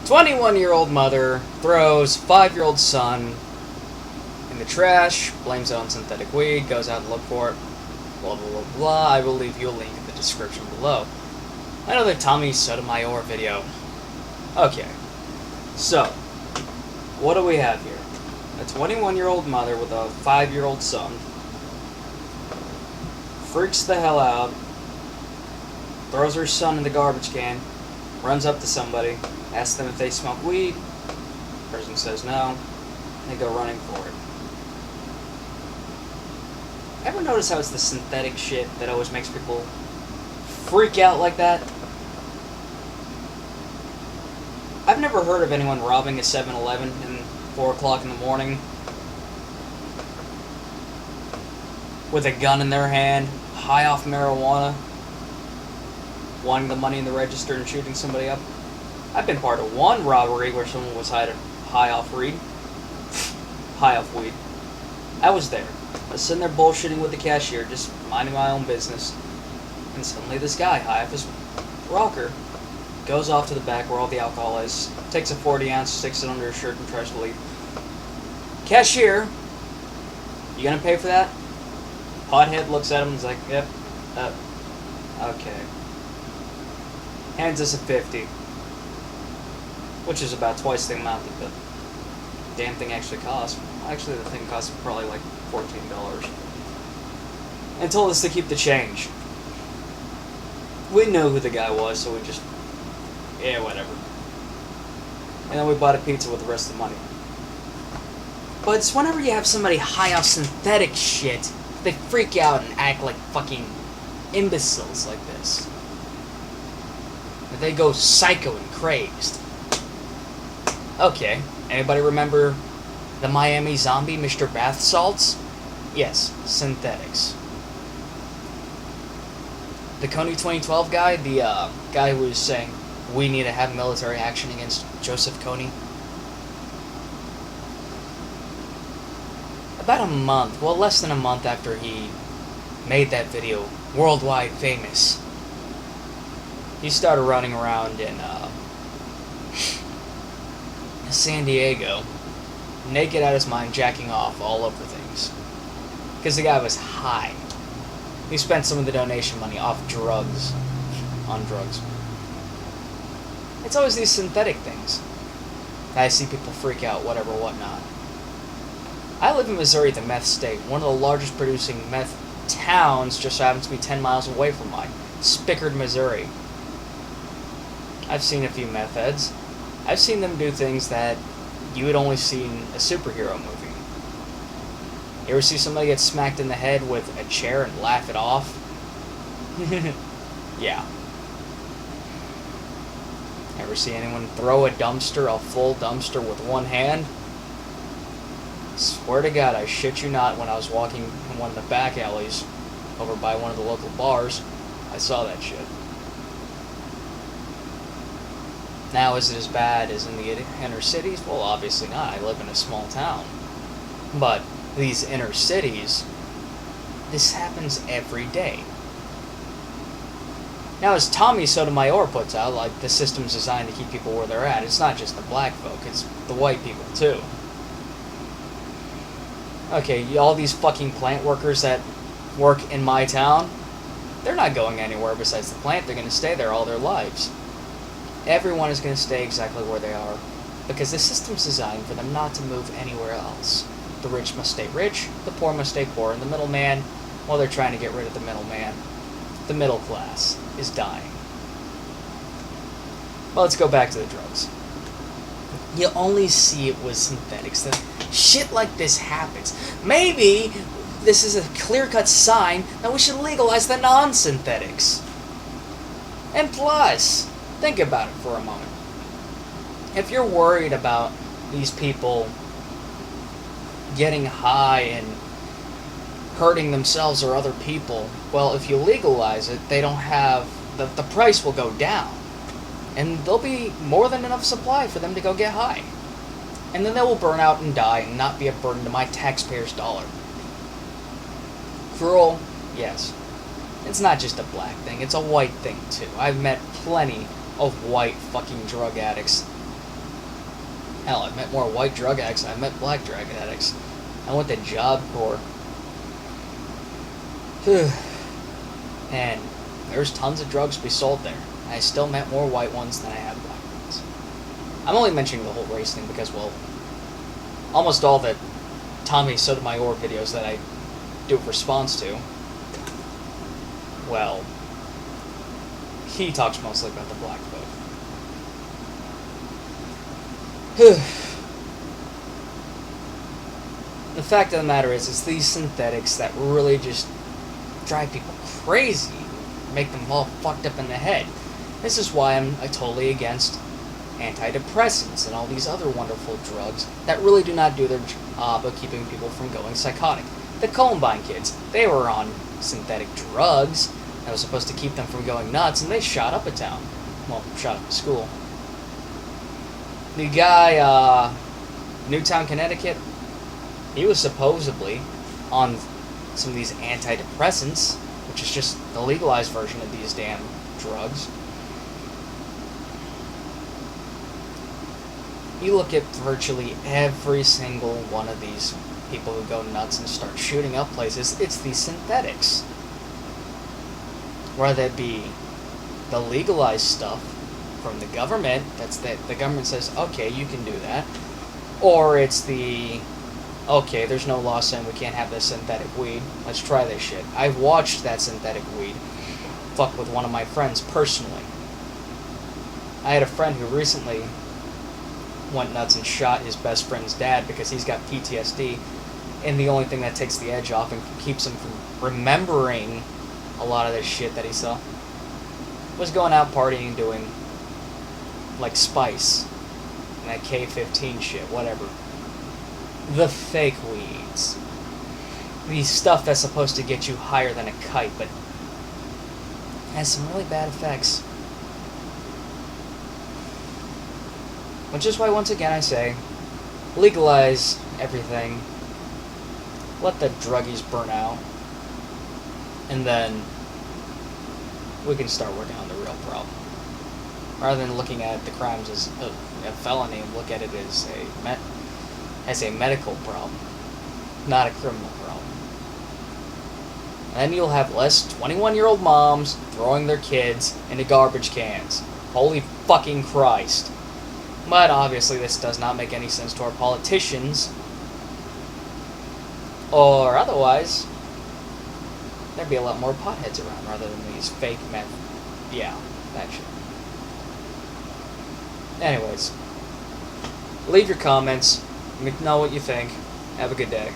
21-year-old mother throws 5-year-old son in the trash, blames it on synthetic weed, goes out to look for it, blah blah blah blah. I will leave you a link in the description below. Another Tommy Sotomayor video. Okay, so, what do we have here? A 21-year-old mother with a 5-year-old son freaks the hell out, throws her son in the garbage can, runs up to somebody, asks them if they smoke weed. Person says no. They go running for it. Ever notice how it's the synthetic shit that always makes people freak out like that? I've never heard of anyone robbing a 7-Eleven at 4 o'clock in the morning with a gun in their hand, high off marijuana, wanting the money in the register and shooting somebody up. I've been part of one robbery where someone was high off weed. I was there. I was sitting there bullshitting with the cashier, just minding my own business. And suddenly this guy, high off his rocker, goes off to the back where all the alcohol is, takes a 40 ounce, sticks it under his shirt and tries to leave. Cashier, you gonna pay for that? Pothead looks at him and is like, yep, okay. Hands us a 50. Which is about twice the amount that the damn thing actually cost. Actually, the thing cost probably like $14. And told us to keep the change. We knew who the guy was, so we just, yeah, whatever. And then we bought a pizza with the rest of the money. But it's whenever you have somebody high off synthetic shit, they freak out and act like fucking imbeciles like this. That they go psycho and crazed. Okay, anybody remember the Miami zombie, Mr. Bath Salts? Yes, synthetics. The Kony 2012 guy, the guy who was saying, we need to have military action against Joseph Kony. About a month, well, less than a month after he made that video worldwide famous, he started running around in San Diego, naked out of his mind, jacking off all over things. Because the guy was high. He spent some of the donation money off drugs. On drugs. It's always these synthetic things. I see people freak out, whatever, whatnot. I live in Missouri, the meth state. One of the largest producing meth towns just happens to be 10 miles away from mine. Spickard, Missouri. I've seen a few meth heads. I've seen them do things that you would only see in a superhero movie. You ever see somebody get smacked in the head with a chair and laugh it off? Yeah. Ever see anyone throw a full dumpster with one hand? Swear to God, I shit you not, when I was walking in one of the back alleys over by one of the local bars, I saw that shit. Now, is it as bad as in the inner cities? Well, obviously not. I live in a small town. But these inner cities, this happens every day. Now, as Tommy Sotomayor puts out, like, the system's designed to keep people where they're at. It's not just the black folk, it's the white people, too. Okay, all these fucking plant workers that work in my town, they're not going anywhere besides the plant. They're going to stay there all their lives. Everyone is going to stay exactly where they are, because the system's designed for them not to move anywhere else. The rich must stay rich, the poor must stay poor, and the middleman, well, they're trying to get rid of the middleman. The middle class is dying. Well, let's go back to the drugs. You only see it with synthetics. That shit like this happens. Maybe this is a clear-cut sign that we should legalize the non-synthetics. And plus, think about it for a moment. If you're worried about these people getting high and hurting themselves or other people, well, if you legalize it, they don't have the price will go down, and there'll be more than enough supply for them to go get high, and then they will burn out and die and not be a burden to my taxpayers' dollar. Cruel, yes. It's not just a black thing, it's a white thing too. I've met plenty of white fucking drug addicts Hell, I've met more white drug addicts than I've met black drug addicts. I went to Job Corps. And there's tons of drugs to be sold there. I still met more white ones than I have black ones. I'm only mentioning the whole race thing because, well, almost all the Tommy Sotomayor videos that I do a response to, well, he talks mostly about the black vote. The fact of the matter is, it's these synthetics that really just drive people crazy, make them all fucked up in the head. This is why I'm totally against antidepressants and all these other wonderful drugs that really do not do their job of keeping people from going psychotic. The Columbine kids, they were on synthetic drugs that was supposed to keep them from going nuts, and they shot up a town. Well, shot up a school. The guy, Newtown, Connecticut, he was supposedly on some of these antidepressants, which is just the legalized version of these damn drugs. You look at virtually every single one of these people who go nuts and start shooting up places, it's these synthetics. Whether it be the legalized stuff from the government, the government says, okay, you can do that, or it's the, okay, there's no law saying we can't have this synthetic weed, let's try this shit. I've watched that synthetic weed fuck with one of my friends personally. I had a friend who recently went nuts and shot his best friend's dad because he's got PTSD, and the only thing that takes the edge off and keeps him from remembering a lot of this shit that he saw was going out partying and doing like Spice and that K-15 shit, whatever. The fake weeds. The stuff that's supposed to get you higher than a kite, but has some really bad effects. Which is why, once again, I say, legalize everything. Let the druggies burn out. And then we can start working on the real problem. Rather than looking at the crimes as a felony, look at it as a medical problem, not a criminal problem. And then you'll have less 21-year-old moms throwing their kids into garbage cans. Holy fucking Christ. But obviously this does not make any sense to our politicians. Or otherwise, there'd be a lot more potheads around rather than these fake meth. Yeah, that shit. Anyways, leave your comments. Let me know what you think. Have a good day.